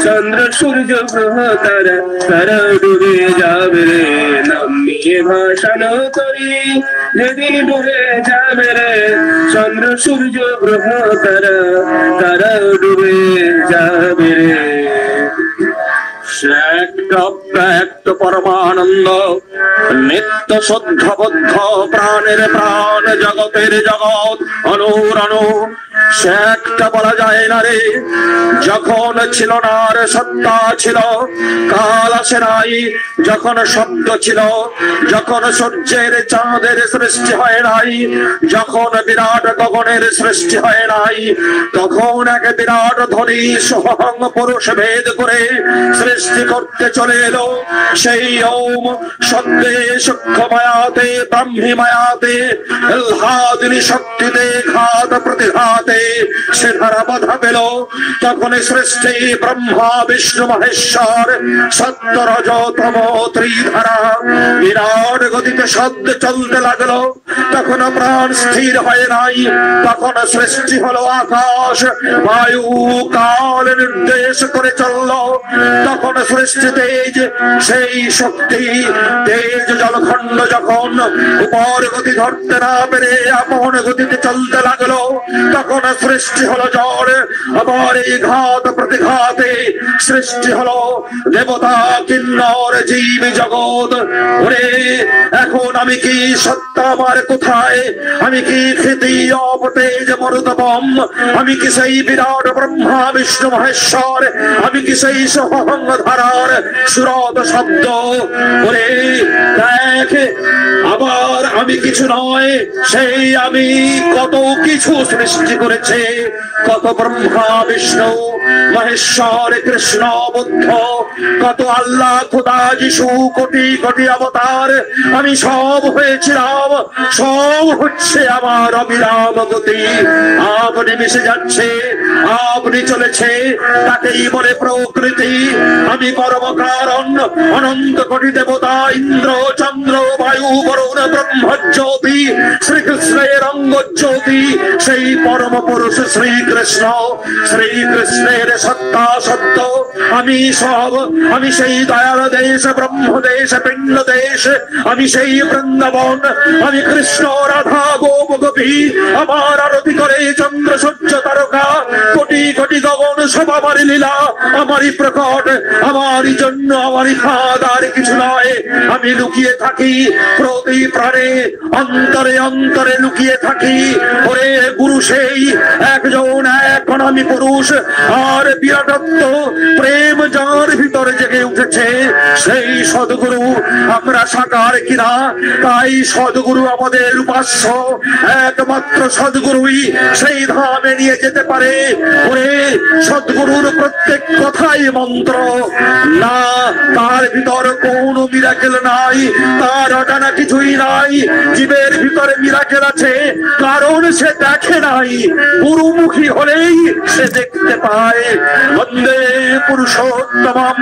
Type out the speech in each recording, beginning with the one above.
চন্দ্র সূর্য গ্রহ তারা তারা ডুবে যাবে রে, নাম নিয়ে ভাসান করি যেদিন ডুবে যাবে রে, চন্দ্র সূর্য গ্রহ তারা তারা ডুবে যাবে রে। ব্যক্ত পরমানন্দ নিত্য শুদ্ধবদ্ধ প্রাণের প্রাণ জগতের জগৎ অনুরণু, সে একটা বলা যায় না রে। যখন ছিল না রে সত্তা ছিল, কাল আসে নাই। যখন শব্দ ছিল, যখন সূর্যের চাঁদের সৃষ্টি হয় নাই, যখন বিরাট গগনের সৃষ্টি হয় নাই, তখন এক বিরাট ধ্বনি সোহং পুরুষ ভেদ করে সৃষ্টি করতে চলে এলো। সেই ওম শব্দে সূক্ষ্ম মায়াতে ব্রাহ্মী মায়াতে আহ্লাদিনী শক্তিতে ঘাত প্রতিঘাতে সে ধারা বাধা পেল। তখন সৃষ্টি ব্রহ্মা বিষ্ণু মহেশ্বর সত্য রজ তম ত্রিধারা বিরাট গতিতে শব্দ চলতে লাগলো। তখন প্রাণ স্থির হয় নাই। তখন সৃষ্টি হলো আকাশ বায়ু কাল নির্দেশ করে চললো। তখন সৃষ্টি তেজ সেই শক্তি তেজ জলখণ্ড যখন উপর গতি ধরতে না পেরে আপন গতিতে চলতে লাগলো, তখন সৃষ্টি হলো জড়। আবার এই ঘাত প্রতিঘাতে সৃষ্টি হলো দেবতা কিন্নর জীব জগৎ। ওরে এখন আমি কি সত্য আমার কোথায়? আমি কি খ্যাতি অপতেজ মরুতবম? আমি কি সেই বিরাট ব্রহ্মা বিষ্ণু মহেশ্বর? আমি কি সেই সহঙ্গ ধারার সুরত শব্দ? ওরে দেখ আবার আমি কিছু নয়, সেই আমি কত কিছু সৃষ্টি করেছে। কত ব্রহ্মা বিষ্ণু মহেশ্বর কৃষ্ণ বুদ্ধ, কত আল্লাহ খোদা যিশু কোটি কোটি অবতার। আমি সব হয়েছিলাম, সব হচ্ছে আমার অবিরাম গতি। আপনি মিশে যাচ্ছে, আপনি চলেছে, তাকেই বলে প্রকৃতি। আমি পরম কারণ, অনন্ত কোটি দেবতা ইন্দ্র চন্দ্র বায়ু বরুণ ব্রহ্মজ্যোতি শ্রীকৃষ্ণের অঙ্গ জ্যোতি, সেই পরম পুরুষ শ্রীকৃষ্ণ। শ্রীকৃষ্ণের সত্তা সত্য আমি সব। আমি সেই দয়াল দেশ ব্রহ্মদেশ পিণ্ড দেশ, আমি সেই বৃন্দাবন। আমি কৃষ্ণ রাধা গোপ গোপী, আমার আরতি করে চন্দ্র সূর্য তারকা কোটি কোটি গগন সব আমারই লীলা, আমারই প্রকট, আমারই জন্য, আমারই ফাঁদ, আর কিছু নয়। আমি লুকিয়ে থাকি প্রতি প্রাণে, অন্তরে অন্তরে লুকিয়ে থাকি। ওরে গুরু সেই একজন, এখন আমি পুরুষ। আর বিরাটত্ব প্রেম যার ভিতরে জেগে উঠেছে, সেই সদ্গুরু। আমরা সাকার কিনা, তাই সদ্গুরু আমাদের উপাস্য। একমাত্র সদ্গুরুই সেই ধামে নিয়ে যেতে পারে। ওরে সদ্গুরুর প্রত্যেক কথাই মন্ত্র না, তার ভিতর কোন মিরাকেল নাই, তার অজানা কিছুই নাই। জীবের ভিতরে মিরাকেল আছে, কারণ সে দেখে নাই। গুরুমুখী হলেই সে দেখতে পায়। বন্দে পুরুষোত্তমম,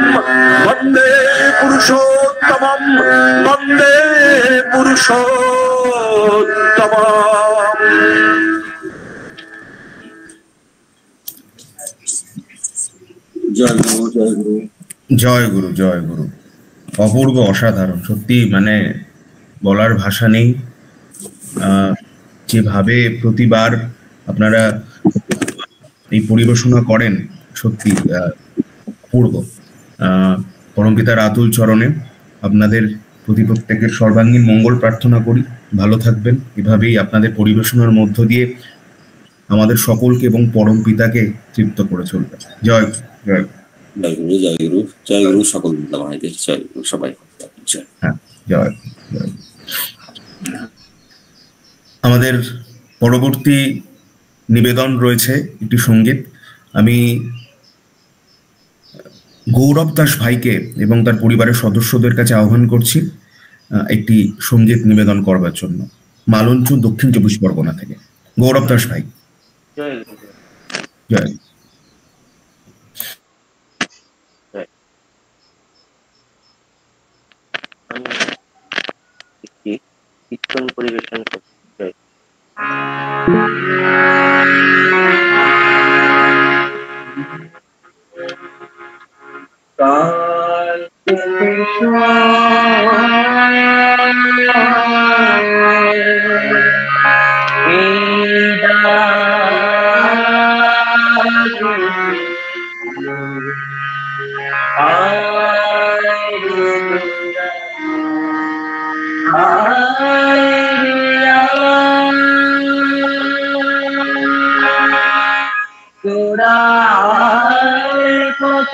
বন্দে পুরুষোত্তমম, বন্দে পুরুষোত্তমম। জয় গুরু, জয় গুরু, জয় গুরু, জয় গুরু। অপূর্ব, অসাধারণ, সত্যি মানে বলার ভাষা নেই। যেভাবে প্রতিবার আপনারা এই পরিবেশনা করেন, সত্যি অপূর্ব। পরমপিতার আতুল চরণে আপনাদের প্রতি প্রত্যেকের সর্বাঙ্গীন মঙ্গল প্রার্থনা করি। ভালো থাকবেন, এভাবেই আপনাদের পরিবেশনার মধ্য দিয়ে আমাদের সকলকে এবং পরমপিতাকে তৃপ্ত করে চলবে। জয় জয় জয় গুরু, জয় গুরু, জয় গুরু। সকল ভাইদের জয় গুরু, সবাই। হ্যাঁ, জয় জয়। আমাদের পরবর্তী নিবেদন রয়েছে একটি সঙ্গীত। আমি গৌরব দাস ভাইকে এবং তার পরিবারের সদস্যদের কাছে আহ্বান করছি একটি সঙ্গীত নিবেদন করবার জন্য, মালঞ্চ, দক্ষিণ চব্বিশ পরগনা থেকে। গৌরব দাস ভাই, জয়। কীর্তন পরিবেশন করতে কাল তোরা কত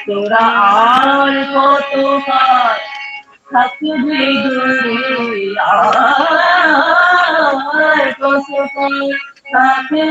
তোরা আর কত থাকবি দূরে আর কত থাকবি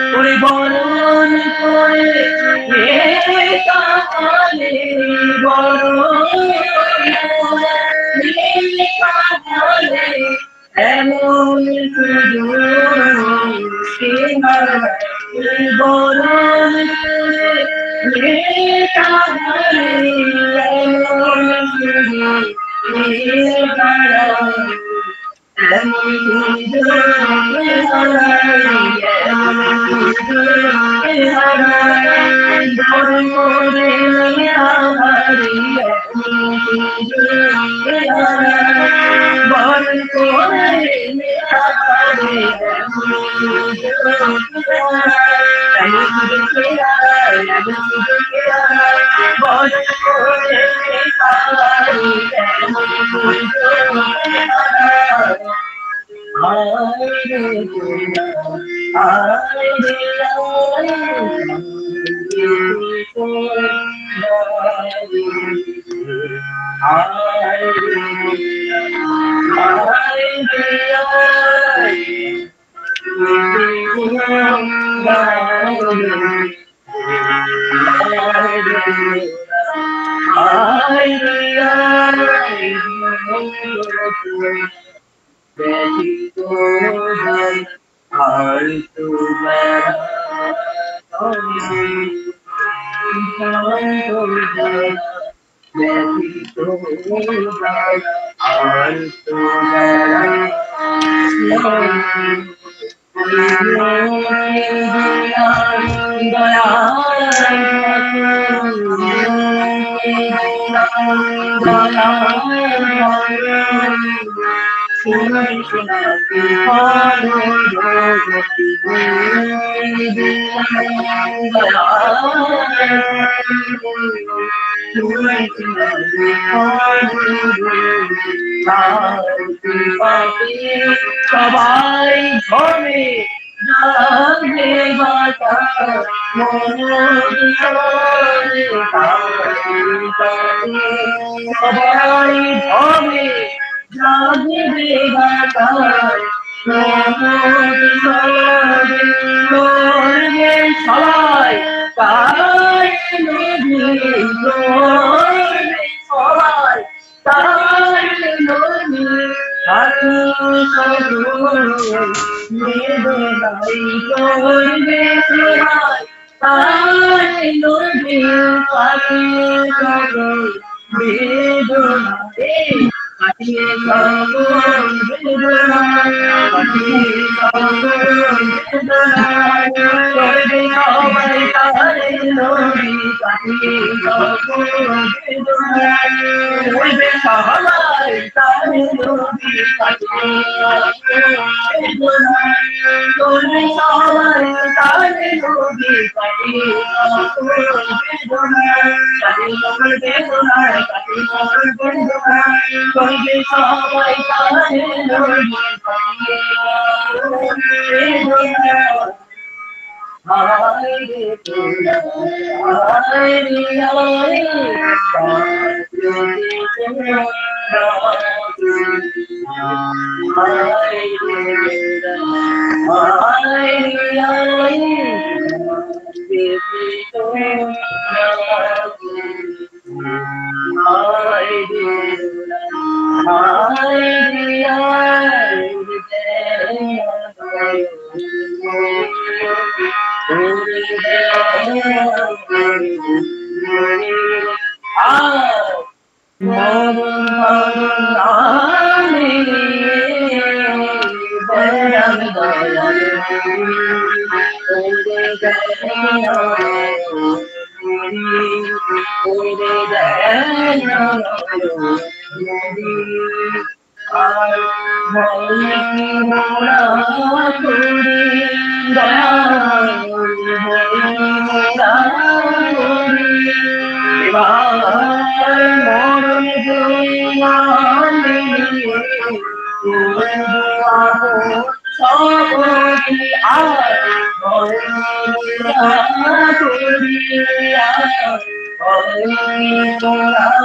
ঘুরে বরণ করে এমন বরণ সবাই ঘরে যাবে বাতা সবাই ঘরে যাবে বাতা সবাই সবাই সাথী সগুরু বেদনাই করবে সহায় তাই নদী সাথী সগুরু বেদনাই কাটিয়ে সগুরু বেদনাই কাটিয়ে সগুরু বেদনাই করবে সবাই তারে নদী কাটিয়ে সগুরু বেদনাই করবে সবাই তারে নদী কাটিয়ে সগুরু বেদনাই করবে সবাই তারে নদী কাটিয়ে সগুরু বেদনাই কাটিয়ে সগুরু বেদনাই কাটিয়ে সগুরু বেদনাই করবে সবাই তারে নদী কাটিয়ে সগুরু বেদনাই আরে তোরা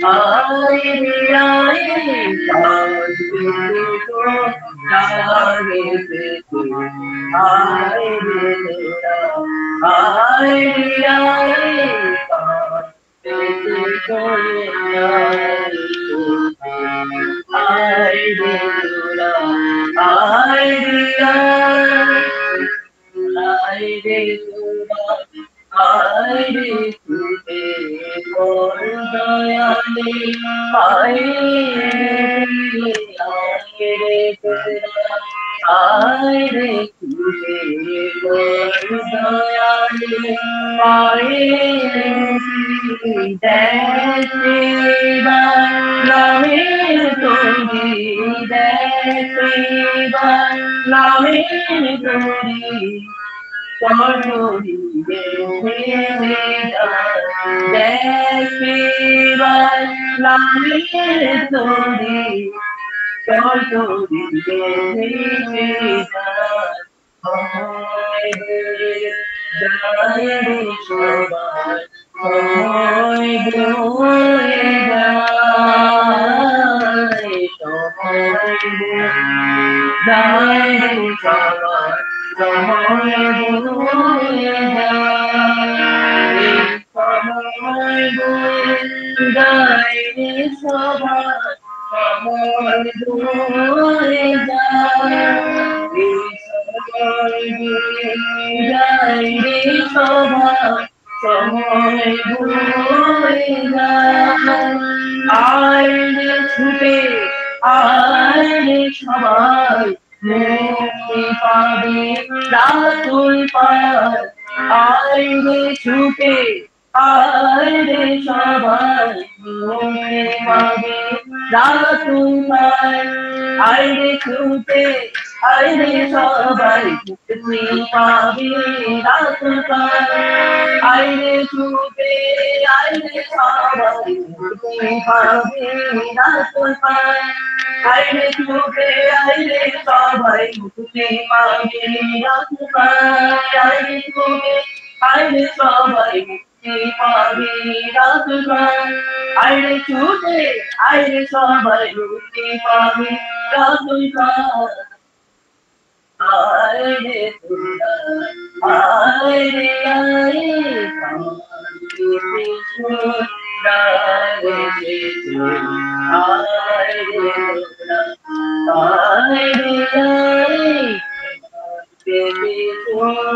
আরে আরে যায় রে সবার সময় বয়ে যায় সময় বয়ে যায় রে সবার সময় বয়ে যায় সময় বয়ে যায় রে সবার সময় বয়ে যায় আয় রে ছুটে আয় রে সবাই মুক্তি পাবে রাতুল পার আয় রে ছুটে আয় রে সবাই মুক্তি পাবে রাতুল পার আয় রে ছুটে আয় রে সবাই মুক্তি পাবে রাতুল পার আয় রে ছুটে আয় রে সবাই মুক্তি পাবে রাতুল পার আয় রে ছুটে আয় রে সবাই মুক্তি পাবে রাতুল পার আয় রে ছুটে আয় রে সবাই মুক্তি পাবে রাতুল পার আয় রে ছুটে আয় রে সবাই মুক্তি পাবে রাতুল পার আয় রে তোরা আয় রে আয় কান্তি সুন্দর রে আয় রে তোরা আয় রে আয় কান্তি সুন্দর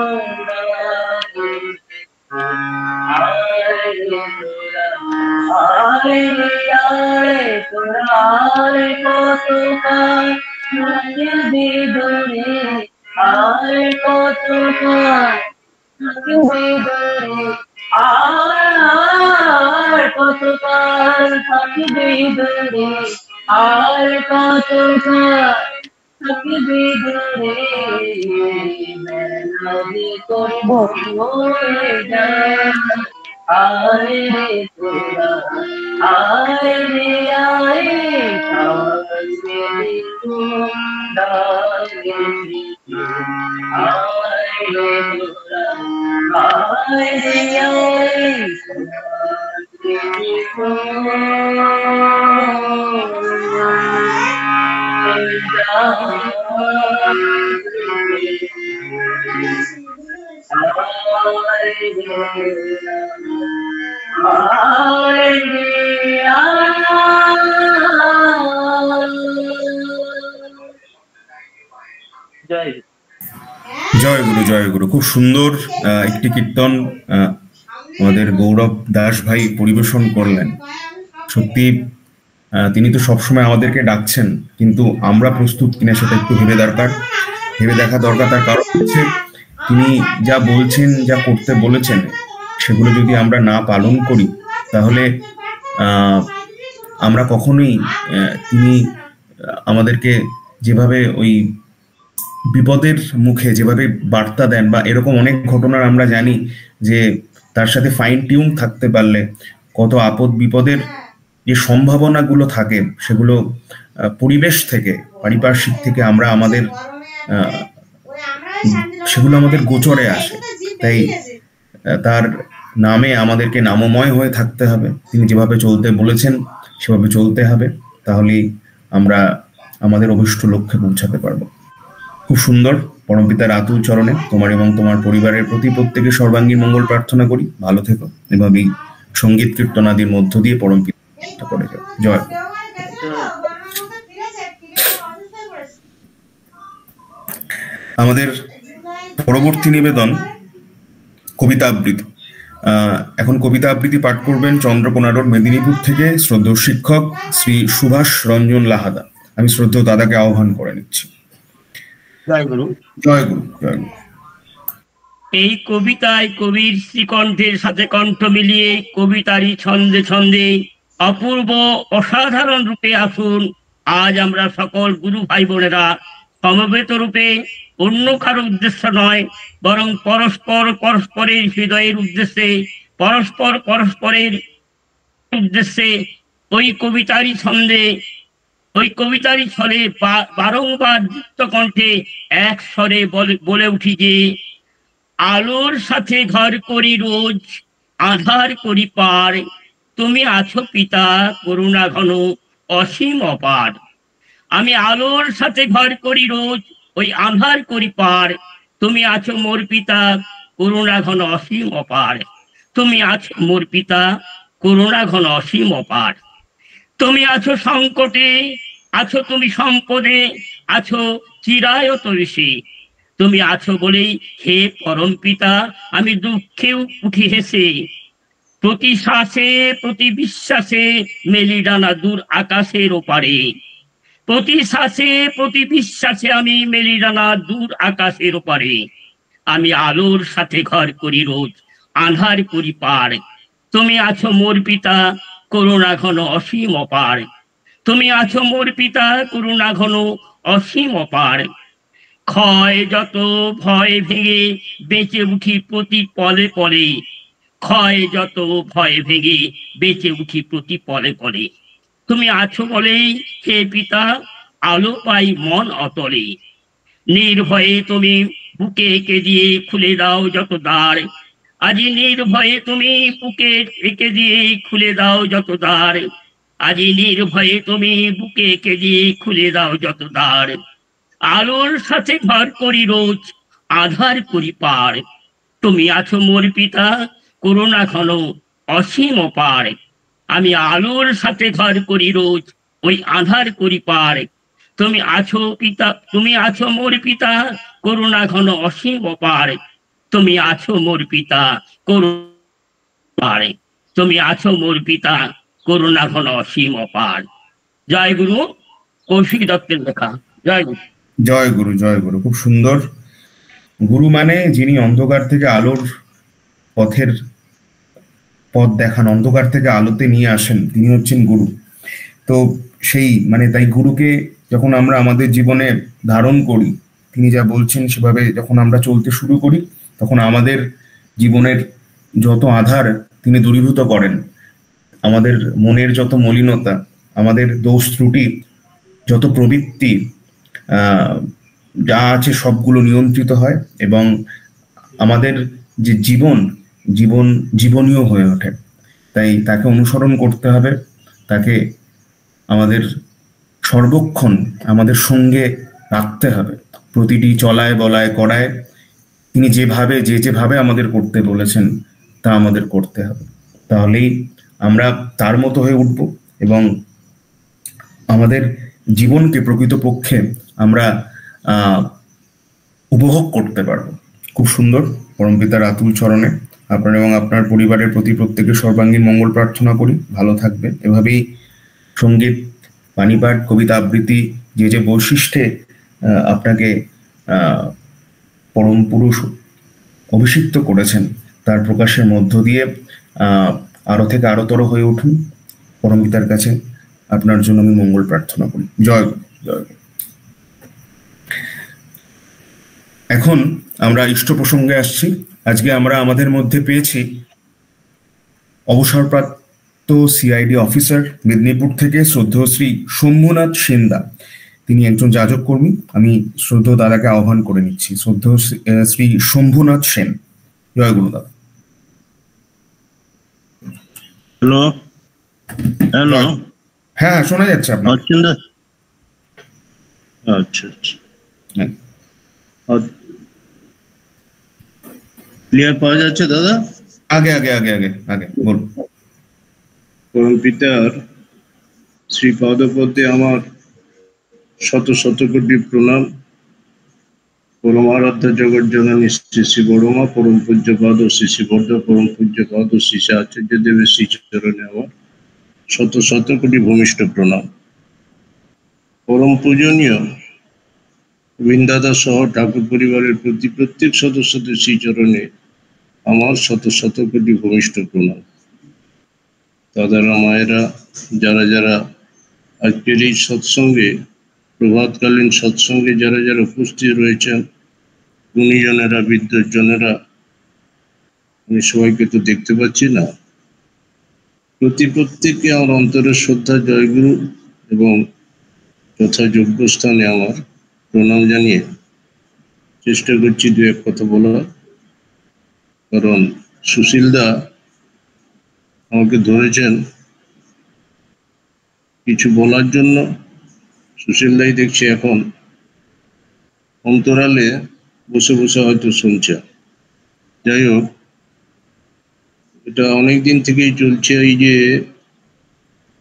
আয় রে তোরা আয় রে আয় তোরা আয় কত কাল বেদরে আর কত বেদরে আর কত কাল থাকবে দূরে আর কত কাল থাকবে দূরে নদী করব হয়ে যায় আয় রে তোরা আয় রে আয় কাছে আয় রে তোরা আয় রে আয় জয় গুরু জয় গুরু। খুব সুন্দর একটি কীর্তন আমাদের গৌরব দাস ভাই পরিবেশন করলেন। সত্যি তিনি তো সবসময় আমাদেরকে ডাকছেন, কিন্তু আমরা প্রস্তুত কিনা সেটা একটু ভেবে দেখা দরকার। তার কারণ হচ্ছে তিনি যা বলছেন, যা করতে বলেছেন, সেগুলো যদি আমরা না পালন করি তাহলে আমরা কখনোই তিনি আমাদেরকে যেভাবে ওই বিপদের মুখে যেভাবে বার্তা দেন, বা এরকম অনেক ঘটনার আমরা জানি যে তার সাথে ফাইন টিউন থাকতে পারলে কত আপদ বিপদের যে সম্ভাবনাগুলো থাকে সেগুলো পরিবেশ থেকে, পারিপার্শ্বিক থেকে আমরা আমাদের সেগুলো আমাদের গোচরে আসে। তাই তার নামে আমাদেরকে নামময় হয়ে থাকতে হবে। তিনি যেভাবে চলতে বলেছেন সেভাবে চলতে হবে, তাহলেই আমরা আমাদের অভিষ্ট লক্ষ্যে পৌঁছাতে পারবো। খুব সুন্দর। পরমপিতার আতুল চরণে তোমার এবং তোমার পরিবারের প্রতি প্রত্যেকে সর্বাঙ্গীন মঙ্গল প্রার্থনা করি। ভালো থেকো, এভাবেই সঙ্গীত কীর্তনাদির মধ্য দিয়ে পরমপিতা করে যাও। জয়। আমাদের পরবর্তী নিবেদন কবিতা আবৃত্তি। এখন কবিতা আবৃত্তি পাঠ করবেন চন্দ্রকোনা রোড, মেদিনীপুর থেকে শ্রদ্ধেয় শিক্ষক শ্রী সুভাষ রঞ্জন লাহাদা। আমি শ্রদ্ধেয় দাদাকে আহ্বান করে নিচ্ছি। জয় গুরু। জয় গুরু, জয় গুরু। এই কবিতায় কবির শ্রীকণ্ঠের সাথে কণ্ঠ মিলিয়ে কবিতারই ছন্দে ছন্দে অপূর্ব অসাধারণ রূপে আসুন আজ আমরা সকল গুরু ভাই বোনেরা সমবেত রূপে, অন্য কারো উদ্দেশ্য নয়, বরং পরস্পরের হৃদয়ের উদ্দেশ্যে, পরস্পরের উদ্দেশ্যে ওই কবিতারই ছলে বারংবার যুক্ত কণ্ঠে এক স্বরে বলে উঠি যে আলোর সাথে ঘর করি রোজ, আধার করি পার, তুমি আছো পিতা করুণা ঘন অসীম অপার। আমি আলোর সাথে ঘর করি রোজ, ওই আঁধার করি পার। তুমি আছো মোর পিতা, করুণা ঘন অসীম অপার। তুমি আছো মোর পিতা, করুণা ঘন অসীম অপার। তুমি আছো সংকটে, আছো তুমি সম্পদে, আছো চিরায়ত ঋষি। তুমি আছো বলেই হে পরম পিতা আমি দুঃখেও উঠি হেসে। প্রতি শ্বাসে প্রতি বিশ্বাসে মেলি ডানা দূর আকাশের ওপারে। প্রতি শ্বাসে প্রতি বিশ্বাসে আমি মেলি ডানা দূর আকাশের ওপারে। আমি আলোর সাথে ঘর করি রোজ, আঁধার করি পার। তুমি আছো মোর পিতা, করুণা ঘন অসীম অপার। তুমি আছো মোর পিতা, করুণা ঘন অসীম অপার। ক্ষয় যত ভয় ভেঙে বেঁচে উঠি প্রতি পলে পলে। ক্ষয় যত ভয় ভেঙে বেঁচে উঠি প্রতি পলে পলে। তুমি আছো বলেই হে পিতা আলো পাই মন অতলে। নির্ভয়ে তুমি বুকে এঁকে দিয়ে খুলে দাও যত দ্বার। আজি নির্ভয়ে তুমি বুকে এঁকে দিয়ে খুলে দাও যত দ্বার। আজি নির্ভয়ে তুমি বুকে এঁকে দিয়ে খুলে দাও যত দ্বার। আলোর সাথে ঘর করি রোজ, আধার করি পার। তুমি আছো মোর পিতা, করুণা ঘন অসীম অপার। আমি আলোর সাথে ঘর করি রোজ, ওই আধার করি পার। তুমি আছো পিতা, তুমি আছো মোর পিতা, করুণা ঘন অসীম অপার। তুমি আছো মোর পিতা, করুণা। তুমি আছো মোর পিতা, করুণা ঘন অসীম অপার। জয় গুরু। কৌশিক দত্তের লেখা। জয় গুরু। জয় গুরু, জয় গুরু। খুব সুন্দর। গুরু মানে যিনি অন্ধকার থেকে আলোর পথের পথ দেখান, অন্ধকার থেকে আলোতে নিয়ে আসেন, তিনি হচ্ছেন গুরু। তো সেই মানে তাই গুরুকে যখন আমরা আমাদের জীবনে ধারণ করি, তিনি যা বলছেন সেভাবে যখন আমরা চলতে শুরু করি, তখন আমাদের জীবনের যত আধার তিনি দূরীভূত করেন। আমাদের মনের যত মলিনতা, আমাদের দোষ ত্রুটি, যত প্রবৃত্তি যা আছে সবগুলো নিয়ন্ত্রিত হয় এবং আমাদের যে জীবনীয় হয়ে ওঠে। তাই তাকে অনুসরণ করতে হবে, তাকে আমাদের সর্বক্ষণ আমাদের সঙ্গে রাখতে হবে। প্রতিটি চলায় বলায় করায় তিনি যেভাবে আমাদের করতে বলেছেন তা আমাদের করতে হবে। তাহলেই আমরা তার মতো হয়ে উঠব এবং আমাদের জীবনকে প্রকৃতপক্ষে আমরা উপভোগ করতে পারবো। খুব সুন্দর। পরমপিতার আতুল চরণে আপনার এবং আপনার পরিবারের প্রতি প্রত্যেকের সর্বাঙ্গীন মঙ্গল প্রার্থনা করি। ভালো থাকবে এভাবেই। সঙ্গীত, বাণীপাঠ, কবিতা আবৃত্তি যে বৈশিষ্ট্যে আপনাকে পরম পুরুষ অভিষিক্ত করেছেন তার প্রকাশের মধ্য দিয়ে আরো থেকে আরোতর হয়ে উঠুন। পরমপিতার কাছে আপনার জন্য আমি মঙ্গল প্রার্থনা করি। জয় গুরু, জয় গুরু। এখন আমরা ইষ্ট প্রসঙ্গে আসছি। আজকে আমরা আমাদের মধ্যে পেয়েছি অবসরপ্রাপ্ত সিআইডি অফিসার মেদিনীপুর থেকে শ্রদ্ধেয় শ্রী শম্ভুনাথ সেনদা। তিনি একজন যাজক কর্মী। আমি শ্রদ্ধেয় দাদাকে আহ্বান করে নিচ্ছি। শ্রদ্ধেয় শ্রী শম্ভুনাথ সেন। জয় গুরু দাদা। Hello hello. হ্যাঁ, শোনা যাচ্ছে আপনার। আচ্ছা আচ্ছা, ক্লিয়ার পাওয়া যাচ্ছে দাদা? আগে আগে আগে আগে আগে বলুন। পরম পিতার শ্রী পদপদ্মে আমার শত শত কোটি প্রণাম। পরম আরাধ্য জগৎ জননী শ্রী শ্রী বড়মা, পরম পূজ্য পদ শ্রী শ্রী বর্ধ, পরম পূজ্য পদ শ্রী শ্রী আচার্য দেবের শ্রী চরণে আমার শত শত কোটি ভূমিষ্ঠ প্রণাম। পরম পূজনীয় বৃন্দাদা সহ ঠাকুর পরিবারের প্রতি প্রত্যেক সদস্যদের শ্রীচরণে আমার শত শত কোটি ভূমিষ্ঠ প্রণাম। দাদারা, মায়েরা, যারা যারা আজকের এই সৎসঙ্গে, প্রভাতকালীন সৎসঙ্গে যারা যারা উপস্থিত রয়েছেন, গুণীজনেরা, বিদ্বজ্জনেরা, আমি সবাইকে তো দেখতে পাচ্ছি না। প্রত্যেককে আমার অন্তরের শ্রদ্ধা, জয়গুরু এবং যথাযোগ্য স্থানে আমার প্রণাম জানিয়ে চেষ্টা করছি দু এক কথা বলার। কারণ সুশীলদা আমাকে ধরেছেন কিছু বলার জন্য, সুশীলদাই দেখছি এখন অন্তরালে বসে বসে হয়তো শুনছে। যাই হোক, এটা অনেকদিন থেকেই চলছে। এই যে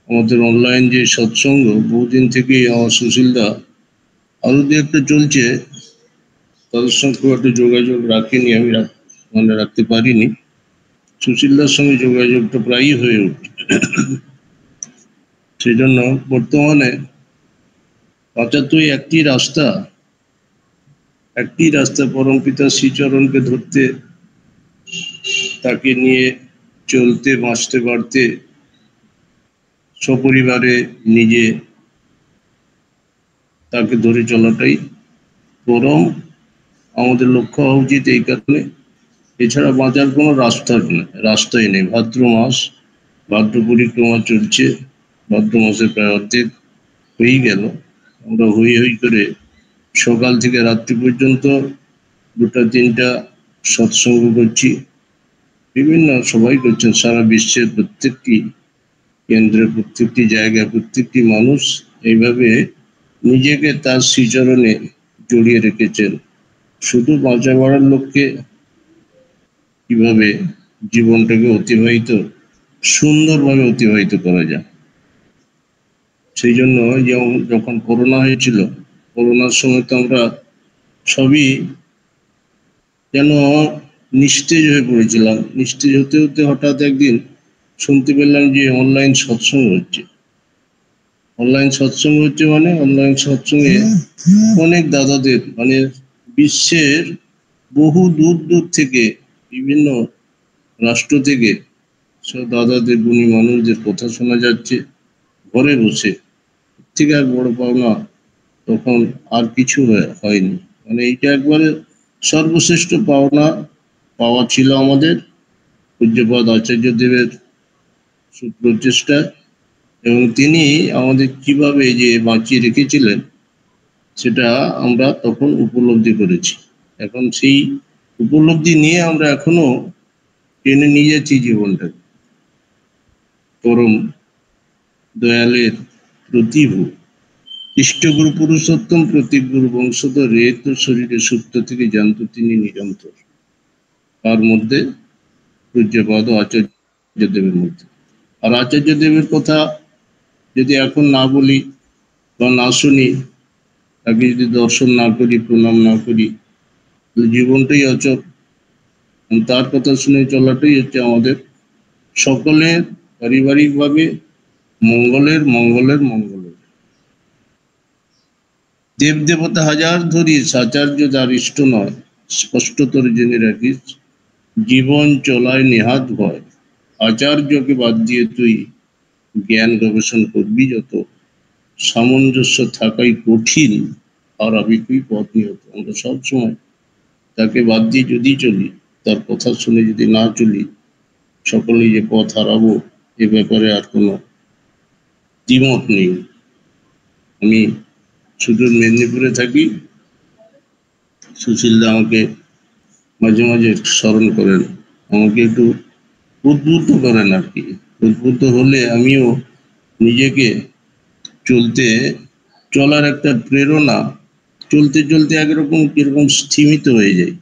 আমাদের অনলাইন যে সৎসঙ্গ, বহুদিন থেকেই আমার সুশীলদা আরো দু একটা চলছে, তাদের সঙ্গে খুব একটা যোগাযোগ রাখিনি, আমি মনে রাখতে পারিনি। সুশীলদার সঙ্গে যোগাযোগটা প্রায়ই হয়ে ওঠে। সেই জন্য বর্তমানে পাচাতুই একটি রাস্তা পরমপিতা শ্রীচরণকে ধরতে, তাকে নিয়ে চলতে, বাঁচতে বাড়তে, সপরিবারে নিজে তাকে ধরে চলাটাই পরম আমাদের লক্ষ্য হওয়া উচিত। এই কারণে এছাড়া বাঁচার কোনো রাস্তাই নেই। ভাদ্র পরিক্রমা চলছে, ভাদ্র মাসে প্রায় অর্ধেক হয়েই গেল। আমরা হই করে সকাল থেকে রাত্রি পর্যন্ত 2-3টা সৎসঙ্গ করছি। বিভিন্ন সবাই করছেন, সারা বিশ্বের প্রত্যেকটি কেন্দ্রে, প্রত্যেকটি জায়গায়, প্রত্যেকটি মানুষ এইভাবে নিজেকে তার শ্রীচরণে জড়িয়ে রেখেছেন। শুধু বাঁচা বাড়ার লক্ষ্যে কিভাবে জীবনটাকে সুন্দরভাবে অতিবাহিত করা যায়। সেই জন্য যখন করোনা হয়েছিল, করোনার সময় তো আমরা সবই যেন নিস্তেজ হয়ে পড়েছিলাম। নিস্তেজ হতে হতে হঠাৎ একদিন শুনতে পেলাম যে অনলাইন সৎসঙ্গ হচ্ছে। অনলাইন সৎসঙ্গে অনেক দাদাদের, মানে বিশ্বের বহু দূর দূর থেকে, বিভিন্ন রাষ্ট্র থেকে সব দাদাদের, গুণী মানুষদের কথা শোনা যাচ্ছে ঘরে বসে। ঠিক আর বড় পাওনা তখন আর কিছু হয়নি। মানে এইটা একবারে সর্বশ্রেষ্ঠ পাওয়া ছিল আমাদের পূজ্যপাদ আচার্য দেবের সুপ্রচেষ্টা, এবং তিনি আমাদের কিভাবে যে বাঁচিয়ে রেখেছিলেন সেটা আমরা তখন উপলব্ধি করেছি। এখন সেই উপলব্ধি নিয়ে আমরা এখনো টেনে নিয়ে যাচ্ছি জীবনটাকে। পরম দয়ালের প্রতিভু ইষ্টগুরু পুরুষোত্তম প্রতীক গুরু বংশধর রেত শরীরে সুপ্ত থেকে জানত তিনি নিরন্তর। তার মধ্যে পূজ্যপাদ আচার্য দেবের মধ্যে। আর আচার্য দেবের কথা যদি এখন না বলি বা না শুনি, তাকে যদি দর্শন না করি, প্রণাম না করি, জীবনটাই অচল। তার কথা শুনে চলাটাই হচ্ছে আমাদের সকলের পারিবারিকভাবে মঙ্গলের। দেবদেবতা হাজার ধরি সাচার্য যার ইষ্ট নয়, স্পষ্টতর জেনে রাখিস জীবন চলায় নেহাত ভয়। আচার্যকে বাদ দিয়ে তুই জ্ঞান গবেষণ করবি যত, সামঞ্জস্য থাকাই কঠিন আর আবিকুই পথ নিহত। আমরা সবসময় তাকে বাদ দিয়ে যদি চলি, তার কথা শুনে যদি না চলি, সকলেই যে পথ হারাবো এ ব্যাপারে আর কোনো দ্বিমত নেই। আমি শুধু মেদিনীপুরে থাকি, সুশীলদা আমাকে মাঝে মাঝে স্মরণ করেন, আমাকে একটু উদ্বুদ্ধ করেন আর কি। উদ্বুদ্ধ হলে আমিও নিজেকে চলার একটা প্রেরণা, চলতে চলতে একরকম কিরকম স্থিমিত হয়ে যাই।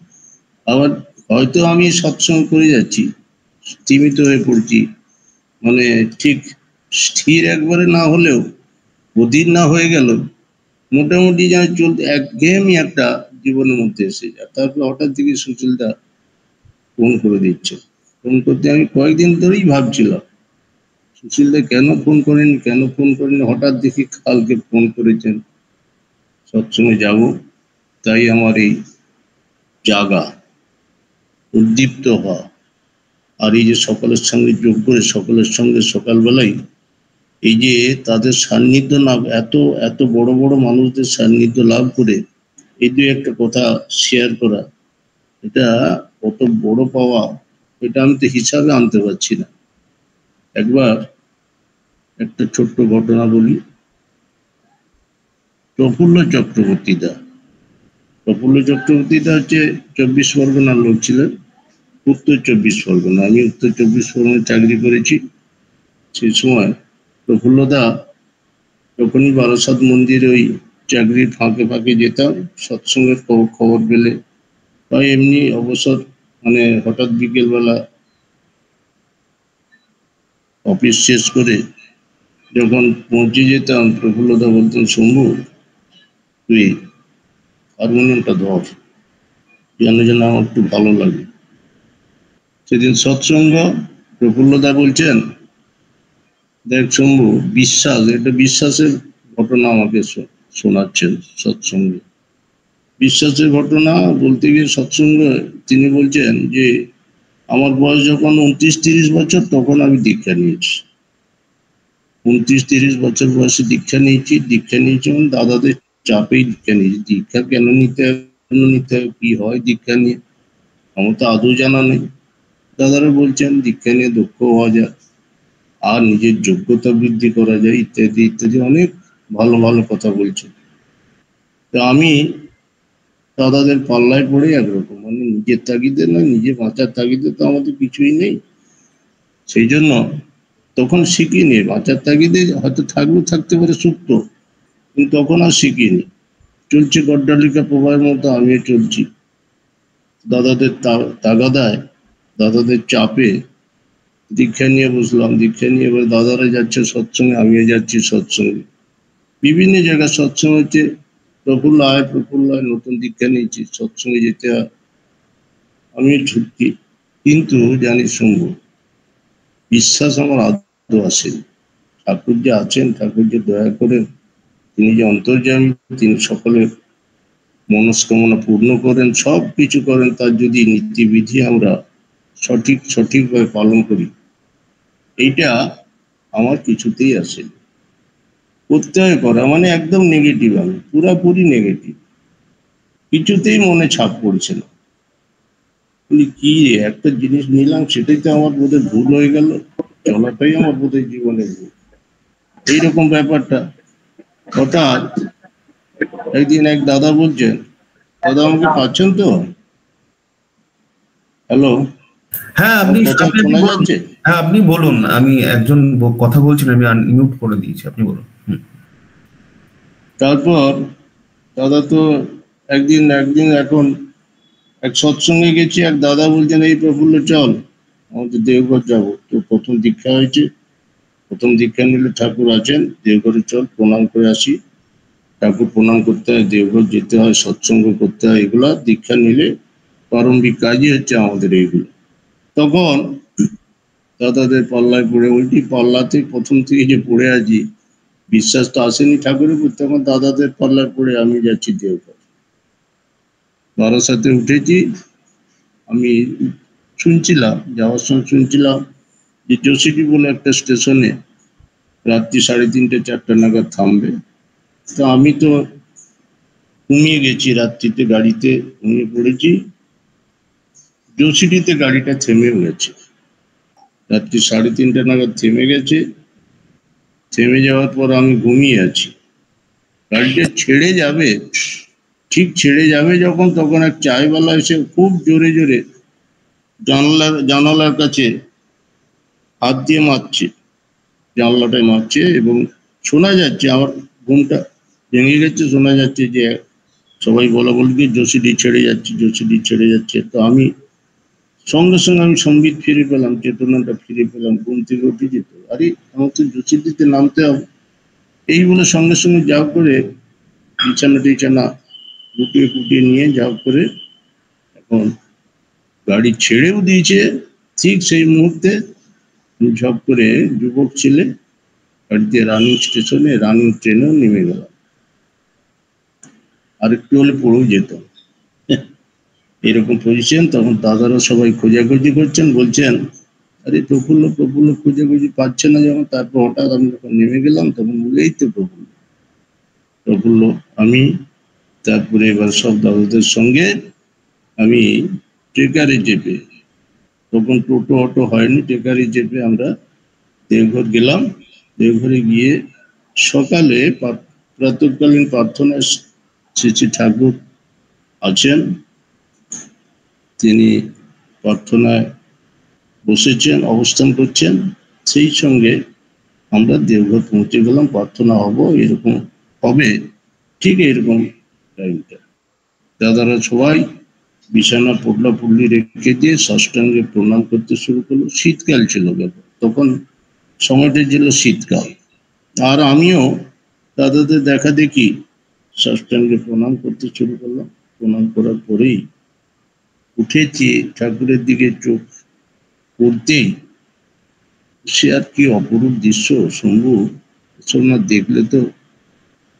আবার হয়তো আমি সৎসঙ্গ করে যাচ্ছি, স্থিমিত হয়ে পড়ছি, মানে ঠিক স্থির একবারে না হলেও অধীর না হয়ে গেল, মোটামুটি যেন চলতে একঘেয়েমি একটা জীবনের মধ্যে এসে যায়। তারপর হঠাৎ থেকে সুশীলদা ফোন করে দিচ্ছে। ফোন করতে আমি কয়েকদিন ধরেই ভাবছিলাম সুশীলদা কেন ফোন করেনি। হঠাৎ দেখি কালকে ফোন করেছেন, সৎসঙ্গে যাব। তাই আমার এই জাগা, উদ্দীপ্ত হওয়া, আর এই যে সকলের সঙ্গে যোগ করে সকলের সঙ্গে সকালবেলায় এই যে তাদের সান্নিধ্য লাভ, এত বড় বড় মানুষদের সান্নিধ্য লাভ করে এই দুই একটা কথা শেয়ার করা, এটা কত বড় পাওয়া, এটা আমি তো হিসাবে আনতে পারছি না। একবার একটা ছোট্ট ঘটনা বলি। প্রফুল্ল চক্রবর্তী দা হচ্ছে 24 পরগনার লোক ছিলেন, উত্তর 24 পরগনা। আমি উত্তর 24 পরগনায় চাকরি করেছি। সেই সময় প্রফুল্লদা তখনই বারাসাত মন্দিরে ওই চাকরির ফাঁকে ফাঁকে যেতাম, সৎসঙ্গের খবর পেলে বা এমনি অবসর মানে হঠাৎ বিকেলবেলা অফিস শেষ করে যখন পৌঁছে যেতাম, প্রফুল্লদা বলতেন, শম্ভু তুই হারমোনিয়ামটা ধর, যেন যেন আমার একটু ভালো লাগে। সেদিন সৎসঙ্গ, প্রফুল্লদা বলছেন, দেখ শম্ভু, বিশ্বাস, এটা বিশ্বাসের ঘটনা আমাকে শোনাচ্ছেন সৎসঙ্গে। বিশ্বাসের ঘটনা বলতে গিয়ে সৎসঙ্গে তিনি বলছেন যে আমার বয়স যখন 29-30 বছর, তখন আমি দীক্ষা নিয়েছি। 29-30 বছর বয়সে দীক্ষা নিয়েছি এবং দাদাদের চাপেই দীক্ষা নিয়েছি। দীক্ষা কেন নিতে হয়, কি হয় দীক্ষা নিয়ে, আমার তো আদৌ জানা নেই। দাদারা বলছেন দীক্ষা নিয়ে দক্ষ হওয়া যায়, আর নিজের যোগ্যতা বৃদ্ধি করা যায়, ইত্যাদি ইত্যাদি অনেক ভালো ভালো কথা বলছেন। তো আমি দাদাদের পাল্লায় পড়ে একরকম, মানে নিজের তাগিদে নয়, নিজে বাঁচার তাগিদে তো আমাদের কিছুই নেই। সেই জন্য তখন শিখিনি, বাঁচার তাগিদে হয়তো থাকতে পারে সুপ্ত, কিন্তু তখন আর শিখিনি। চলছে গড্ডালিকা প্রবাহের মতো আমিও চলছি, দাদাদের তাগাদায়, দাদাদের চাপে দীক্ষা নিয়ে বসলাম। দীক্ষা নিয়ে এবার দাদারা যাচ্ছে সৎসঙ্গে, আমিও যাচ্ছি সৎসঙ্গে। বিভিন্ন জায়গায় সৎসঙ্গ হচ্ছে, প্রফুল্ল আয়, নতুন দীক্ষা নিয়েছি, সৎসঙ্গে যেতে হয়, আমিও ছুটছি। কিন্তু জানি শম্ভু, বিশ্বাস আমার আদৌ আসেনি। ঠাকুর যে আছেন, ঠাকুর যে দয়া করেন, তিনি যে অন্তর্যামী, তিনি সকলের মনস্কামনা পূর্ণ করেন, সব কিছু করেন, তার যদি নীতিবিধি আমরা সঠিকভাবে পালন করি, এইটা আমার কিছুতেই আসেনি। প্রত্যয় করা মানে একদম নেগেটিভ, আমি পুরাপুরি নেগেটিভ, কিছুতেই মনে ছাপ পড়ছে না। কি একটা জিনিস নিলাম, সেটাই তো আমার বোধহয় ভুল হয়ে গেল, চলাটাই আমার বোধহয় জীবনের ভুল, এইরকম ব্যাপারটা। হঠাৎ একদিন এক দাদা বলছেন, দাদা আমাকে পাচ্ছেন তো? হ্যালো, হ্যাঁ, আপনি শোনা যাচ্ছে? হ্যাঁ, আপনি বলুন। আমি একজন কথা বলছেন, আমি মিউট করে দিয়েছি, আপনি বলুন। তারপর দাদা তো একদিন এখন এক সৎসঙ্গে গেছি, এক দাদা বলছেন, এই প্রফুল্ল চল আমাদের দেওঘর যাবো, তো প্রথম দীক্ষা হয়েছে, প্রথম দীক্ষা নিলে ঠাকুর আছেন, দেওঘরে চল প্রণাম করে আসি। ঠাকুর প্রণাম করতে হয়, দেওঘর যেতে হয়, সৎসঙ্গ করতে হয়, এগুলা দীক্ষা নিলে প্রারম্ভিক কাজই হচ্ছে আমাদের এইগুলো। তখন দাদাদের পাল্লায় পড়ে, ওইটি পাল্লাতে প্রথম থেকে যে পড়ে আছি, বিশ্বাস তো আসেনি ঠাকুরের প্রতি, তখন দাদাদের পাল্লায় পড়ে আমি যাচ্ছি দেওঘর। বারাসাতে উঠেছি, আমি শুনছিলাম, যাওয়ার সময় শুনছিলাম যে যোশীটি বলে একটা স্টেশনে রাত্রি 3:30-4টা নাগাদ থামবে। তো আমি তো ঘুমিয়ে গেছি, রাত্রিতে গাড়িতে ঘুমিয়ে পড়েছি। যোশীটিতে গাড়িটা থেমেও গেছে, রাত্রি 3:30 নাগাদ থেমে গেছে। থেমে যাওয়ার পর আমি ঘুমিয়ে আছি, গাড়িটা ঠিক ছেড়ে যাবে যখন, তখন এক চায়ওয়ালা এসে খুব জোরে জোরে জানালার কাছে হাত দিয়ে মারছে, জানলাটায় মারছে, এবং শোনা যাচ্ছে, আমার ঘুমটা ভেঙে গেছে, শোনা যাচ্ছে যে সবাই বলা বলবি যোশীটি ছেড়ে যাচ্ছে। তো আমি সঙ্গে সঙ্গে আমি সম্বিত ফিরে পেলাম, চেতনাটা ফিরে পেলাম, ঘুম থেকে উঠে যেত, আরে আমার তো যোশীটিতে নামতে হবে। এই বলে সঙ্গে সঙ্গে যা করে বিছানা গুটিয়ে নিয়ে যা করে এখন গাড়ি ছেড়েও দিয়েছে। ঠিক সেই মুহূর্তে ঝপ করে যুবক ছেলে গাড়িতে রানিং স্টেশনে, রানিং ট্রেনেও নেমে গেলাম, আর একটু হলে পড়েও যেতাম, এরকম পজিশন। তখন দাদারা সবাই খোঁজাখুঁজি করছেন, বলছেন আরে প্রফুল্ল খোঁজাখুঁজি পাচ্ছে না যখন, তারপর হঠাৎ আমি যখন নেমে গেলাম, তখন বলেই তো প্রফুল্ল আমি। তারপরে এবার সব দাদাদের সঙ্গে আমি ট্রেকারে চেপে, তখন টোটো অটো হয়নি, ট্রেকারে চেপে আমরা দেওঘর গেলাম। দেওঘরে গিয়ে সকালে প্রাতঃকালীন প্রার্থনায় শ্রী ঠাকুর আছেন, তিনি প্রার্থনায় বসেছেন, অবস্থান করছেন। সেই সঙ্গে আমরা দেওঘর পৌঁছে গেলাম, প্রার্থনা হবো, এরকম হবে, ঠিক এরকম টাইমটা দাদারা সবাই বিছানা পোটলা পুটলি রেখে দিয়ে সাষ্টাঙ্গে প্রণাম করতে শুরু করলো। শীতকাল ছিল ব্যাপার, তখন সময়টা ছিল শীতকাল। আর আমিও দাদাদের দেখা দেখি সাষ্টাঙ্গে প্রণাম করতে শুরু করলাম। প্রণাম করার পরেই উঠেছি, ঠাকুরের দিকে চোখ পড়তেই সে আর কি অপরূপ দৃশ্য শম্ভু, এসব না দেখলে তো